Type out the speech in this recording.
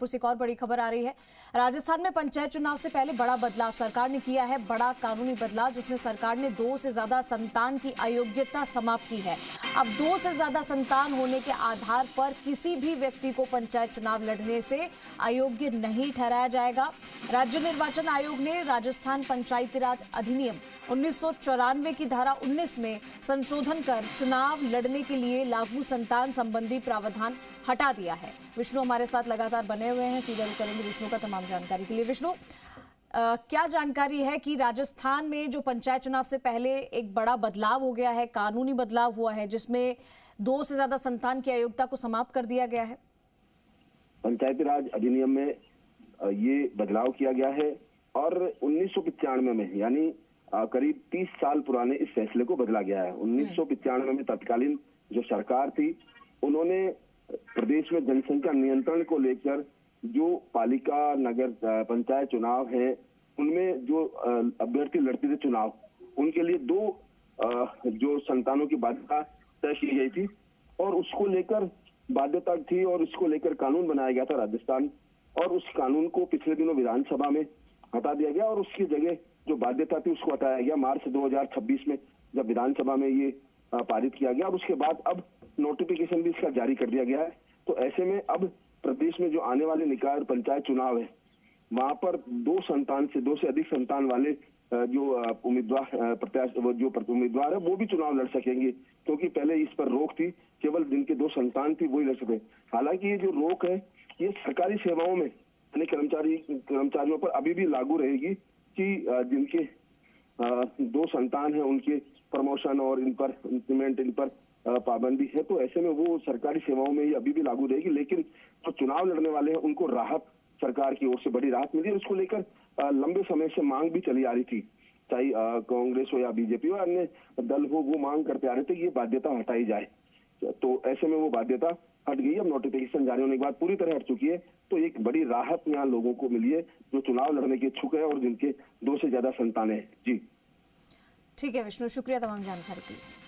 से एक और बड़ी खबर आ रही है। राजस्थान में पंचायत चुनाव से पहले बड़ा बदलाव सरकार ने किया है, बड़ा कानूनी बदलाव, जिसमें सरकार ने 2 से ज्यादा संतान की अयोग्यता समाप्त की है। अब 2 से ज्यादा संतान होने के आधार पर किसी भी व्यक्ति को पंचायत चुनाव लड़ने से अयोग्य नहीं ठहराया जाएगा। राज्य निर्वाचन आयोग ने राजस्थान पंचायती राज अधिनियम 1994 की धारा 19 में संशोधन कर चुनाव लड़ने के लिए लागू संतान संबंधी प्रावधान हटा दिया है। विष्णु हमारे साथ लगातार बने हुए हैं, सीधे रुक करेंगे विष्णु का तमाम जानकारी के लिए। विष्णु, क्या जानकारी है कि राजस्थान में जो पंचायत चुनाव से पहले एक बड़ा बदलाव हो गया है, कानूनी बदलाव हुआ है, जिसमें 2 से ज्यादा संतान की अयोग्यता को समाप्त कर दिया गया है? पंचायती राज अधिनियम में ये बदलाव किया गया है और 1995 में यानी करीब 30 साल पुराने इस फैसले को बदला गया है। 1995 में तत्कालीन जो सरकार थी, उन्होंने प्रदेश में जनसंख्या नियंत्रण को लेकर जो पालिका नगर पंचायत चुनाव है, उनमें जो अभ्यर्थी लड़ते थे चुनाव, उनके लिए 2 जो संतानों की बाध्यता तय की गई थी और उसको लेकर बाध्यता थी और इसको लेकर कानून बनाया गया था राजस्थान, और उस कानून को पिछले दिनों विधानसभा में हटा दिया गया और उसकी जगह जो बाध्यता थी उसको हटाया गया मार्च 2026 में, जब विधानसभा में ये पारित किया गया। और उसके बाद अब नोटिफिकेशन भी इसका जारी कर दिया गया है। तो ऐसे में अब प्रदेश में जो आने वाले निकाय पंचायत चुनाव है, वहां पर 2 से अधिक संतान वाले जो उम्मीदवार है वो भी चुनाव लड़ सकेंगे, क्योंकि पहले इस पर रोक थी, केवल जिनके 2 संतान थी वही लड़ सके। हालांकि ये जो रोक है ये सरकारी सेवाओं में यानी कर्मचारियों पर अभी भी लागू रहेगी कि जिनके 2 संतान है उनके प्रमोशन और इन पर इंक्रीमेंट, इन पर पाबंदी है। तो ऐसे में वो सरकारी सेवाओं में ये अभी भी लागू रहेगी, लेकिन जो चुनाव लड़ने वाले हैं उनको राहत, सरकार की ओर से बड़ी राहत मिली है। उसको लेकर लंबे समय से मांग भी चली आ रही थी, चाहे कांग्रेस हो या बीजेपी हो, अन्य दल हो, वो मांग करते आ रहे थे कि ये बाध्यता हटाई जाए। तो ऐसे में वो बाध्यता हट गई। अब नोटिफिकेशन जारी होने के बाद पूरी तरह हट चुकी है, तो एक बड़ी राहत यहाँ लोगों को मिली है जो चुनाव लड़ने के इच्छुक है और जिनके 2 से ज्यादा संतान है। जी ठीक है विष्णु, शुक्रिया तमाम जानकारी के लिए।